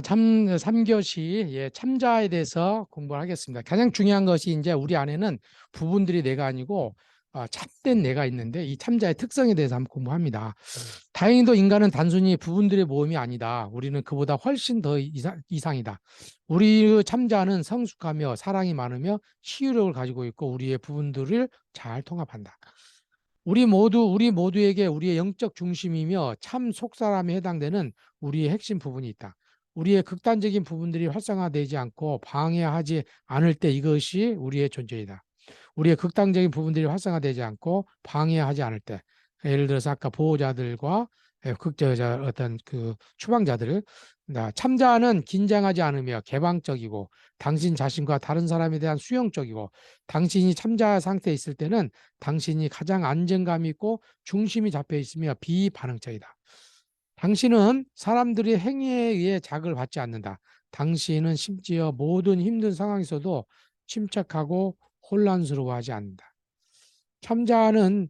참 3교시 참자에 대해서 공부를 하겠습니다. 가장 중요한 것이 이제 우리 안에는 부분들이 내가 아니고 참된 내가 있는데 이 참자의 특성에 대해서 한번 공부합니다. 다행히도 인간은 단순히 부분들의 모임이 아니다. 우리는 그보다 훨씬 더 이상이다. 우리의 참자는 성숙하며 사랑이 많으며 치유력을 가지고 있고 우리의 부분들을 잘 통합한다. 우리 모두에게 우리의 영적 중심이며 참 속사람에 해당되는 우리의 핵심 부분이 있다. 우리의 극단적인 부분들이 활성화되지 않고 방해하지 않을 때 이것이 우리의 존재이다. 우리의 극단적인 부분들이 활성화되지 않고 방해하지 않을 때, 예를 들어서 아까 보호자들과 극저자 어떤 그 추방자들, 참자는 긴장하지 않으며 개방적이고 당신 자신과 다른 사람에 대한 수용적이고 당신이 참자 상태에 있을 때는 당신이 가장 안정감 있고 중심이 잡혀 있으며 비반응적이다. 당신은 사람들의 행위에 의해 자극을 받지 않는다. 당신은 심지어 모든 힘든 상황에서도 침착하고 혼란스러워하지 않는다. 참자는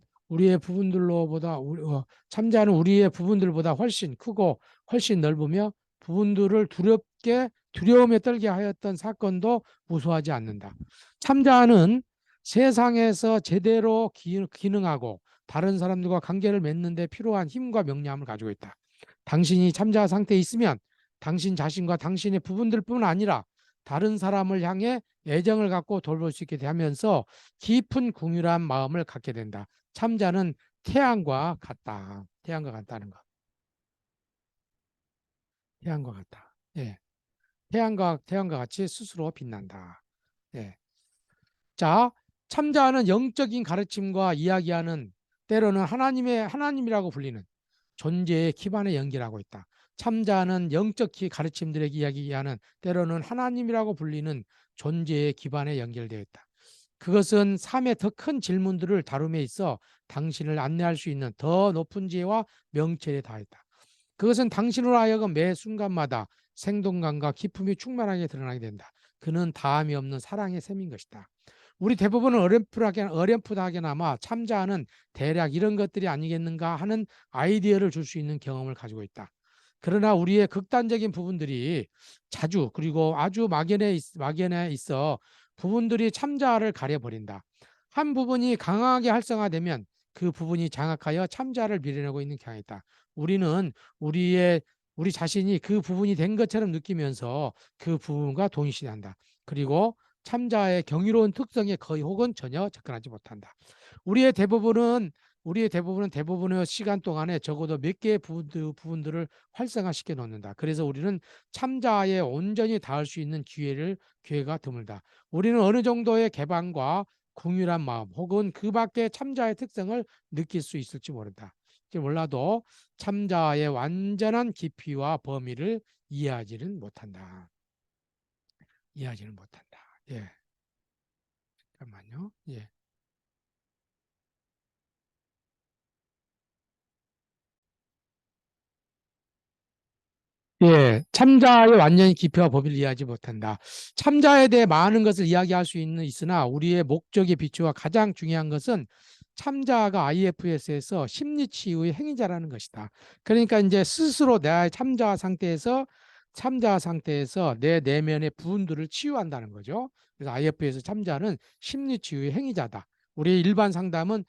참자는 우리의 부분들보다 훨씬 크고 훨씬 넓으며 부분들을 두려움에 떨게 하였던 사건도 무서워하지 않는다. 참자는 세상에서 제대로 기능하고 다른 사람들과 관계를 맺는 데 필요한 힘과 명량을 가지고 있다. 당신이 참자 상태에 있으면 당신 자신과 당신의 부분들뿐 아니라 다른 사람을 향해 애정을 갖고 돌볼 수 있게 되면서 깊은 궁유한 마음을 갖게 된다. 참자는 태양과 같다. 태양과 같다는 거. 태양과 같다. 예. 태양과 같이 스스로 빛난다. 예. 자, 참자는 영적인 가르침과 이야기하는 때로는 하나님이라고 불리는 존재의 기반에 연결하고 있다. 참자는 영적 가르침들에게 이야기하는 때로는 하나님이라고 불리는 존재의 기반에 연결되어 있다. 그것은 삶의 더 큰 질문들을 다룸에 있어 당신을 안내할 수 있는 더 높은 지혜와 명철에 다했다. 그것은 당신으로 하여금 매 순간마다 생동감과 기품이 충만하게 드러나게 된다. 그는 다함이 없는 사랑의 셈인 것이다. 우리 대부분은 어렴풋하게나마 참자하는 대략 이런 것들이 아니겠는가 하는 아이디어를 줄 수 있는 경험을 가지고 있다. 그러나 우리의 극단적인 부분들이 자주 그리고 아주 막연해 있어 부분들이 참자를 가려버린다. 한 부분이 강하게 활성화되면 그 부분이 장악하여 참자를 밀어내고 있는 경향이 있다. 우리는 우리 자신이 그 부분이 된 것처럼 느끼면서 그 부분과 동일시한다. 그리고 참자의 경이로운 특성에 거의 혹은 전혀 접근하지 못한다. 우리의 대부분은 대부분의 시간 동안에 적어도 몇 개의 부분들을 활성화시켜 놓는다. 그래서 우리는 참자에 온전히 닿을 수 있는 기회가 드물다. 우리는 어느 정도의 개방과 공유한 마음 혹은 그 밖의 참자의 특성을 느낄 수 있을지 모른다. 몰라도 참자의 완전한 깊이와 범위를 이해하지는 못한다. 이해하지는 못한다. 예, 잠깐만요. 예. 예, 참자의 완전히 깊이와 범위를 이해하지 못한다. 참자에 대해 많은 것을 이야기할 수 있으나 우리의 목적의 비추와 가장 중요한 것은 참자가 IFS에서 심리치유의 행위자라는 것이다. 그러니까 이제 스스로 내 참자 상태에서 내 내면의 부분들을 치유한다는 거죠. 그래서 IFS 참자는 심리치유의 행위자다. 우리 일반 상담은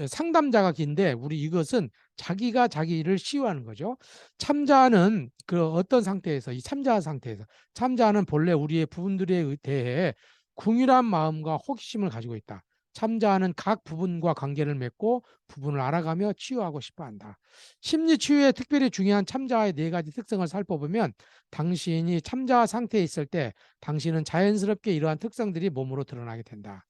상담자가 긴데 우리 이것은 자기가 자기를 치유하는 거죠. 참자는 그 어떤 상태에서 이 참자 상태에서 참자는 본래 우리의 부분들에 대해 궁일한 마음과 호기심을 가지고 있다. 참자는 각 부분과 관계를 맺고 부분을 알아가며 치유하고 싶어 한다. 심리 치유에 특별히 중요한 참자의 네 가지 특성을 살펴보면 당신이 참자 상태에 있을 때 당신은 자연스럽게 이러한 특성들이 몸으로 드러나게 된다.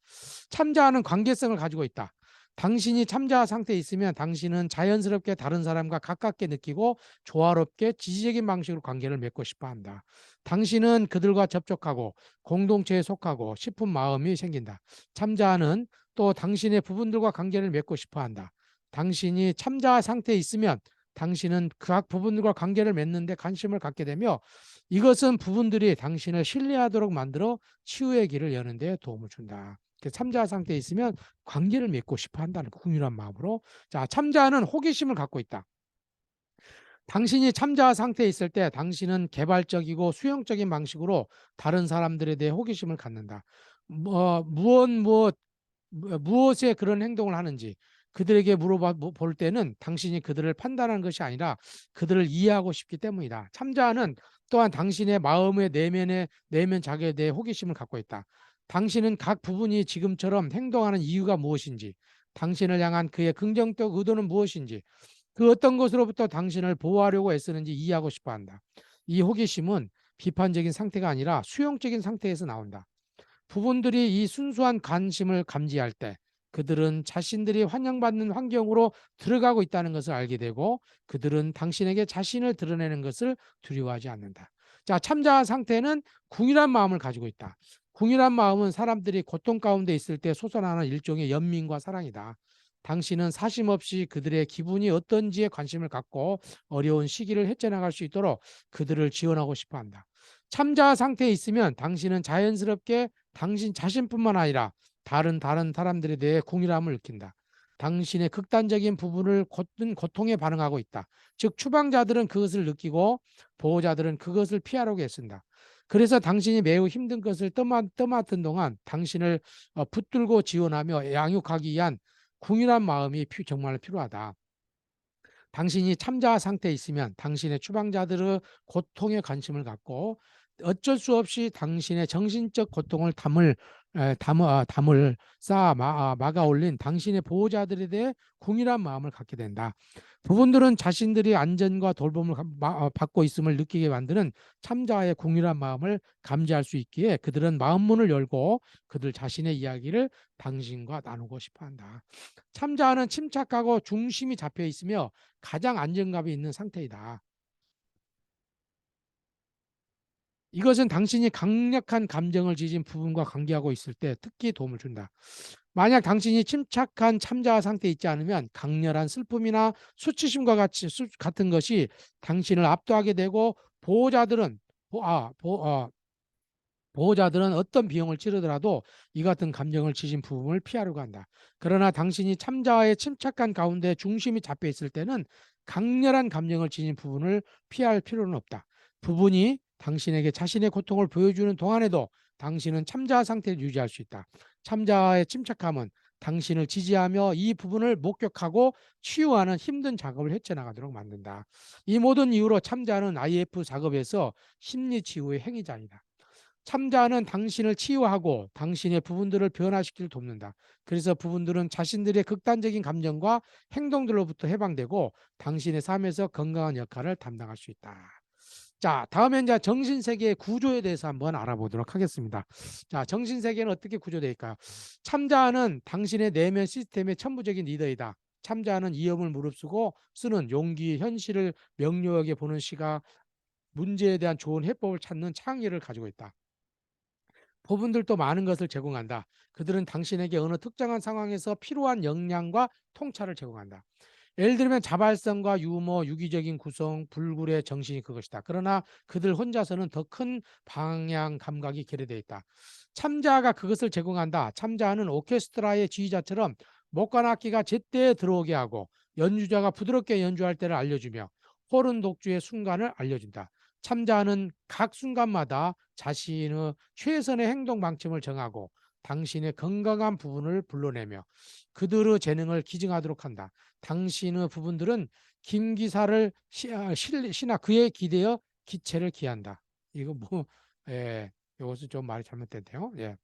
참자는 관계성을 가지고 있다. 당신이 참자 상태에 있으면 당신은 자연스럽게 다른 사람과 가깝게 느끼고 조화롭게 지지적인 방식으로 관계를 맺고 싶어 한다. 당신은 그들과 접촉하고 공동체에 속하고 싶은 마음이 생긴다. 참자는 또 당신의 부분들과 관계를 맺고 싶어 한다. 당신이 참자 상태에 있으면 당신은 각 부분들과 관계를 맺는데 관심을 갖게 되며 이것은 부분들이 당신을 신뢰하도록 만들어 치유의 길을 여는 데 도움을 준다. 참자 상태에 있으면 관계를 맺고 싶어 한다는 궁유한 마음으로. 자, 참자는 호기심을 갖고 있다. 당신이 참자 상태에 있을 때 당신은 개발적이고 수용적인 방식으로 다른 사람들에 대해 호기심을 갖는다. 무엇에 그런 행동을 하는지 그들에게 물어봐 볼 때는 당신이 그들을 판단하는 것이 아니라 그들을 이해하고 싶기 때문이다. 참자는 또한 당신의 마음의 내면 자기에 대해 호기심을 갖고 있다. 당신은 각 부분이 지금처럼 행동하는 이유가 무엇인지, 당신을 향한 그의 긍정적 의도는 무엇인지, 그 어떤 것으로부터 당신을 보호하려고 애쓰는지 이해하고 싶어 한다. 이 호기심은 비판적인 상태가 아니라 수용적인 상태에서 나온다. 부분들이 이 순수한 관심을 감지할 때 그들은 자신들이 환영받는 환경으로 들어가고 있다는 것을 알게 되고 그들은 당신에게 자신을 드러내는 것을 두려워하지 않는다. 자, 참자 상태는 궁일한 마음을 가지고 있다. 궁일한 마음은 사람들이 고통 가운데 있을 때 솟아나는 일종의 연민과 사랑이다. 당신은 사심 없이 그들의 기분이 어떤지에 관심을 갖고 어려운 시기를 헤쳐나갈 수 있도록 그들을 지원하고 싶어 한다. 참자 상태에 있으면 당신은 자연스럽게 당신 자신뿐만 아니라 다른 사람들에 대해 공일함을 느낀다. 당신의 극단적인 부분을 고통에 반응하고 있다. 즉 추방자들은 그것을 느끼고 보호자들은 그것을 피하려고 애쓴다. 그래서 당신이 매우 힘든 것을 떠맡은 동안 당신을 붙들고 지원하며 양육하기 위한 궁일한 마음이 정말 필요하다. 당신이 참자 상태에 있으면 당신의 추방자들의 고통에 관심을 갖고 어쩔 수 없이 당신의 정신적 고통을 담을 쌓아 막아 올린 당신의 보호자들에 대해 궁일한 마음을 갖게 된다. 부분들은 자신들이 안전과 돌봄을 받고 있음을 느끼게 만드는 참자의 궁일한 마음을 감지할 수 있기에 그들은 마음문을 열고 그들 자신의 이야기를 당신과 나누고 싶어 한다. 참자는 침착하고 중심이 잡혀 있으며 가장 안정감이 있는 상태이다. 이것은 당신이 강력한 감정을 지닌 부분과 관계하고 있을 때 특히 도움을 준다. 만약 당신이 침착한 참자 상태에 있지 않으면 강렬한 슬픔이나 수치심과 같은 것이 당신을 압도하게 되고 보호자들은 보호자들은 어떤 비용을 치르더라도 이 같은 감정을 지닌 부분을 피하려고 한다. 그러나 당신이 참자와의 침착한 가운데 중심이 잡혀 있을 때는 강렬한 감정을 지닌 부분을 피할 필요는 없다. 부분이 당신에게 자신의 고통을 보여주는 동안에도 당신은 참자 상태를 유지할 수 있다. 참자의 침착함은 당신을 지지하며 이 부분을 목격하고 치유하는 힘든 작업을 헤쳐나가도록 만든다. 이 모든 이유로 참자는 IF 작업에서 심리치유의 행위자이다. 참자는 당신을 치유하고 당신의 부분들을 변화시키를 돕는다. 그래서 부분들은 자신들의 극단적인 감정과 행동들로부터 해방되고 당신의 삶에서 건강한 역할을 담당할 수 있다. 자, 다음에 이제 정신세계의 구조에 대해서 한번 알아보도록 하겠습니다. 자, 정신세계는 어떻게 구조되어 있을까요? 참자는 당신의 내면 시스템의 천부적인 리더이다. 참자는 위험을 무릅쓰고 쓰는 용기, 현실을 명료하게 보는 시각, 문제에 대한 좋은 해법을 찾는 창의를 가지고 있다. 부분들도 많은 것을 제공한다. 그들은 당신에게 어느 특정한 상황에서 필요한 역량과 통찰을 제공한다. 예를 들면 자발성과 유머, 유기적인 구성, 불굴의 정신이 그것이다. 그러나 그들 혼자서는 더 큰 방향 감각이 결여되어 있다. 참자가 그것을 제공한다. 참자는 오케스트라의 지휘자처럼 목관악기가 제때에 들어오게 하고 연주자가 부드럽게 연주할 때를 알려주며 호른 독주의 순간을 알려준다. 참자는 각 순간마다 자신의 최선의 행동 방침을 정하고 당신의 건강한 부분을 불러내며 그들의 재능을 기증하도록 한다. 당신의 부분들은 김기사를 신하 그에 기대어 기체를 기한다. 이거 뭐 이것은 좀 말이 잘못됐네요. 예.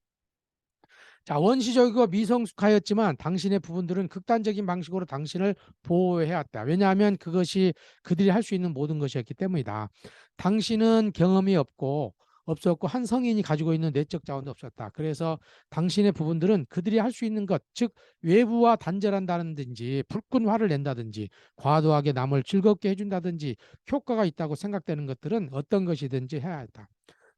자, 원시적이고 미성숙하였지만 당신의 부분들은 극단적인 방식으로 당신을 보호해왔다. 왜냐하면 그것이 그들이 할 수 있는 모든 것이었기 때문이다. 당신은 경험이 없었고 한 성인이 가지고 있는 내적 자원도 없었다. 그래서 당신의 부분들은 그들이 할 수 있는 것, 즉 외부와 단절한다든지 불끈 화를 낸다든지 과도하게 남을 즐겁게 해준다든지 효과가 있다고 생각되는 것들은 어떤 것이든지 해야 했다.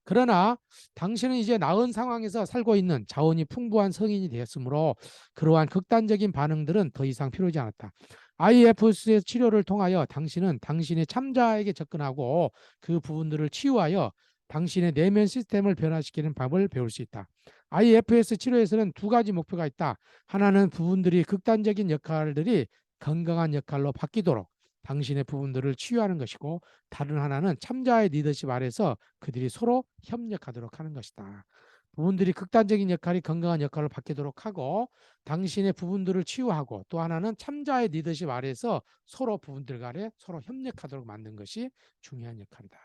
그러나 당신은 이제 나은 상황에서 살고 있는 자원이 풍부한 성인이 되었으므로 그러한 극단적인 반응들은 더 이상 필요하지 않았다. IFS의 치료를 통하여 당신은 당신의 참자에게 접근하고 그 부분들을 치유하여 당신의 내면 시스템을 변화시키는 방법을 배울 수 있다. IFS 치료에서는 두 가지 목표가 있다. 하나는 부분들이 극단적인 역할들이 건강한 역할로 바뀌도록 당신의 부분들을 치유하는 것이고, 다른 하나는 참자의 리더십 아래서 그들이 서로 협력하도록 하는 것이다. 부분들이 극단적인 역할이 건강한 역할을 받도록 하고, 당신의 부분들을 치유하고, 또 하나는 참자의 리더십 아래서 서로 부분들 간에 서로 협력하도록 만든 것이 중요한 역할이다.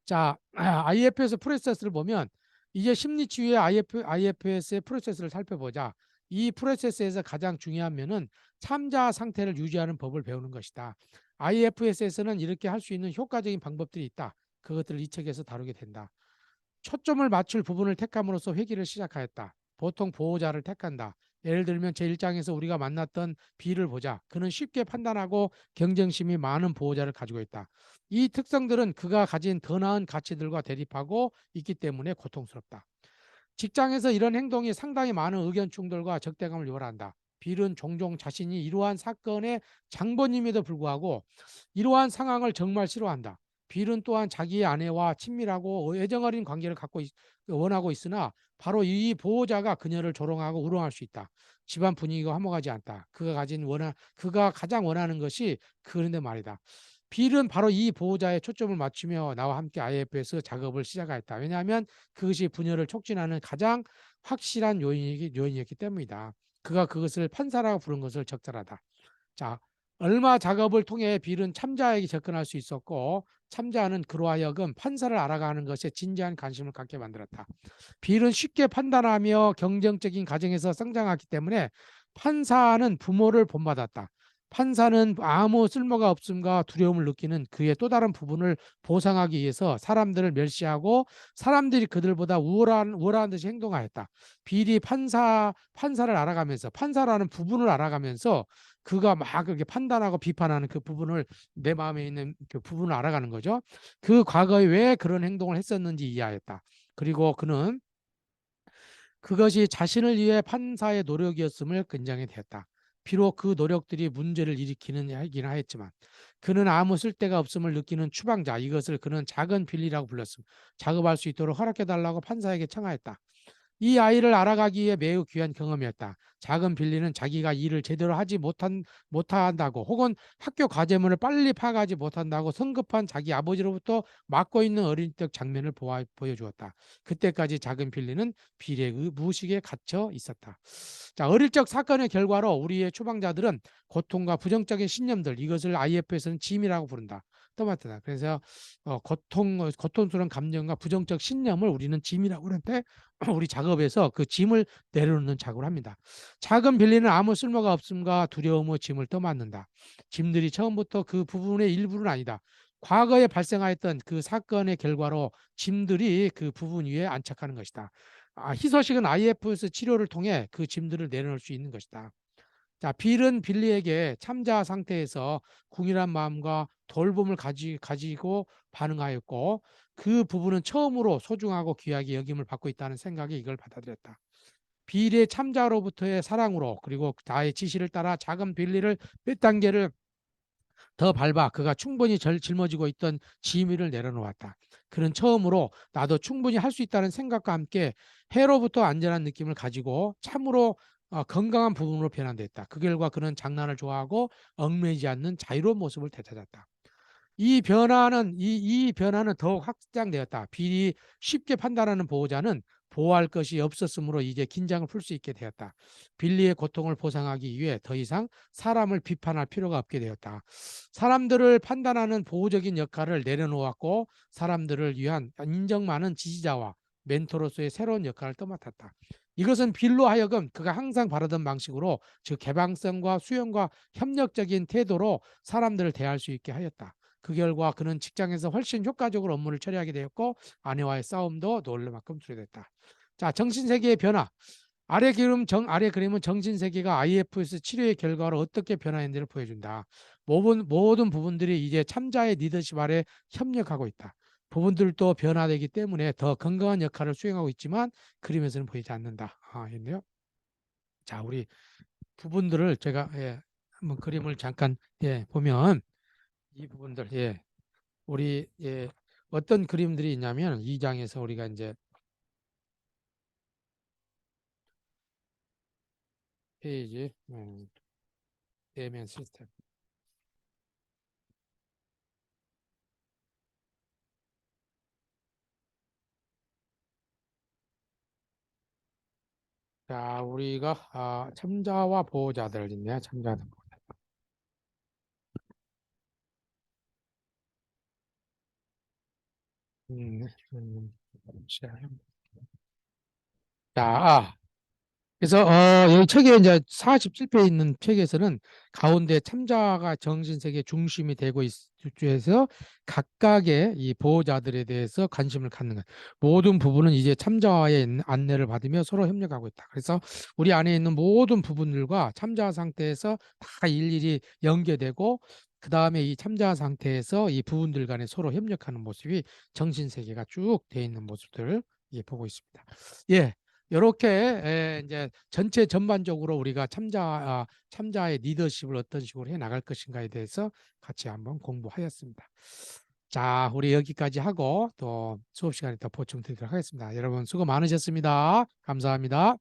자, IFS 프로세스를 보면 이제 심리치유의 IFS의 프로세스를 살펴보자. 이 프로세스에서 가장 중요한 면은 참자 상태를 유지하는 법을 배우는 것이다. IFS에서는 이렇게 할 수 있는 효과적인 방법들이 있다. 그것들을 이 책에서 다루게 된다. 초점을 맞출 부분을 택함으로써 회귀를 시작하였다. 보통 보호자를 택한다. 예를 들면 제1장에서 우리가 만났던 B를 보자. 그는 쉽게 판단하고 경쟁심이 많은 보호자를 가지고 있다. 이 특성들은 그가 가진 더 나은 가치들과 대립하고 있기 때문에 고통스럽다. 직장에서 이런 행동이 상당히 많은 의견 충돌과 적대감을 유발한다. 빌은 종종 자신이 이러한 사건의 장본임에도 불구하고 이러한 상황을 정말 싫어한다. 빌은 또한 자기의 아내와 친밀하고 애정어린 관계를 원하고 있으나 바로 이 보호자가 그녀를 조롱하고 우롱할 수 있다. 집안 분위기가 화목하지 않다. 그가 가장 원하는 것이 그런데 말이다. 빌은 바로 이 보호자의 초점을 맞추며 나와 함께 IFS 작업을 시작하였다. 왜냐하면 그것이 분열을 촉진하는 가장 확실한 요인이었기 때문이다. 그가 그것을 판사라고 부른 것을 적절하다. 자, 얼마 작업을 통해 빌은 참자에게 접근할 수 있었고, 참자는 그로 하여금 판사를 알아가는 것에 진지한 관심을 갖게 만들었다. 빌은 쉽게 판단하며 경쟁적인 가정에서 성장했기 때문에 판사는 부모를 본받았다. 판사는 아무 쓸모가 없음과 두려움을 느끼는 그의 또 다른 부분을 보상하기 위해서 사람들을 멸시하고 사람들이 그들보다 우월한 듯이 행동하였다. 빌이 판사를 알아가면서 판사라는 부분을 알아가면서 그가 막 그렇게 판단하고 비판하는 그 부분을 내 마음에 있는 그 부분을 알아가는 거죠. 그 과거에 왜 그런 행동을 했었는지 이해하였다. 그리고 그는 그것이 자신을 위해 판사의 노력이었음을 근장해 되었다. 비록 그 노력들이 문제를 일으키는 하긴 하였지만 그는 아무 쓸데가 없음을 느끼는 추방자, 이것을 그는 작은 빌리라고 불렀음. 작업할 수 있도록 허락해달라고 판사에게 청하였다. 이 아이를 알아가기 위해 매우 귀한 경험이었다. 작은 빌리는 자기가 일을 제대로 못한다고 혹은 학교 과제문을 빨리 파악하지 못한다고 성급한 자기 아버지로부터 맡고 있는 어린 적 장면을 보여주었다. 그때까지 작은 빌리는 비례의 무식에 갇혀 있었다. 자, 어릴 적 사건의 결과로 우리의 추방자들은 고통과 부정적인 신념들, 이것을 IF에서는 짐이라고 부른다. 떠맡다. 그래서 고통스러운 감정과 부정적 신념을 우리는 짐이라고 그러는데 우리 작업에서 그 짐을 내려놓는 작업을 합니다. 작은 빌리는 아무 쓸모가 없음과 두려움의 짐을 떠맡는다. 짐들이 처음부터 그 부분의 일부는 아니다. 과거에 발생하였던 그 사건의 결과로 짐들이 그 부분 위에 안착하는 것이다. 희소식은 IFS 치료를 통해 그 짐들을 내려놓을 수 있는 것이다. 자, 빌은 빌리에게 참자 상태에서 궁일한 마음과 돌봄을 가지고 반응하였고 그 부부는 처음으로 소중하고 귀하게 여김을 받고 있다는 생각에 이걸 받아들였다. 빌의 참자로부터의 사랑으로 그리고 나의 지시를 따라 작은 빌리를 몇 단계를 더 밟아 그가 충분히 짊어지고 있던 짐위를 내려놓았다. 그는 처음으로 나도 충분히 할 수 있다는 생각과 함께 해로부터 안전한 느낌을 가지고 참으로 건강한 부분으로 변환됐다. 그 결과 그는 장난을 좋아하고 얽매이지 않는 자유로운 모습을 되찾았다. 이 변화는 더욱 확장되었다. 비리 쉽게 판단하는 보호자는 보호할 것이 없었으므로 이제 긴장을 풀 수 있게 되었다. 빌리의 고통을 보상하기 위해 더 이상 사람을 비판할 필요가 없게 되었다. 사람들을 판단하는 보호적인 역할을 내려놓았고 사람들을 위한 인정 많은 지지자와 멘토로서의 새로운 역할을 떠맡았다. 이것은 빌로 하여금 그가 항상 바라던 방식으로 즉 개방성과 수용과 협력적인 태도로 사람들을 대할 수 있게 하였다. 그 결과 그는 직장에서 훨씬 효과적으로 업무를 처리하게 되었고 아내와의 싸움도 놀랄 만큼 줄어들었다. 자, 정신세계의 변화. 아래 그림은 정신세계가 IFS 치료의 결과로 어떻게 변화했는지를 보여준다. 모든 부분들이 이제 참자의 리더십 아래 협력하고 있다. 부분들도 변화되기 때문에 더 건강한 역할을 수행하고 있지만 그림에서는 보이지 않는다. 있네요. 자, 우리 부분들을 제가 한번 그림을 잠깐 보면 이 부분들 우리 어떤 그림들이 있냐면 이 장에서 우리가 이제 페이지 대면 시스템 자, 우리가 참자와 보호자들 있네. 참자들. 음, 음, 자, 그래서 여기 책에 이제 47페이지에 있는 책에서는 가운데 참자가 정신세계 중심이 되고 있어서 각각의 이 보호자들에 대해서 관심을 갖는 것. 모든 부분은 이제 참자와의 안내를 받으며 서로 협력하고 있다. 그래서 우리 안에 있는 모든 부분들과 참자 상태에서 다 일일이 연계되고 그 다음에 이 참자 상태에서 이 부분들 간에 서로 협력하는 모습이 정신세계가 쭉 돼 있는 모습들을 보고 있습니다. 예. 이렇게 이제 전체 전반적으로 우리가 참자의 리더십을 어떤 식으로 해 나갈 것인가에 대해서 같이 한번 공부하였습니다. 자, 우리 여기까지 하고 또 수업 시간에 더 보충 드리도록 하겠습니다. 여러분 수고 많으셨습니다. 감사합니다.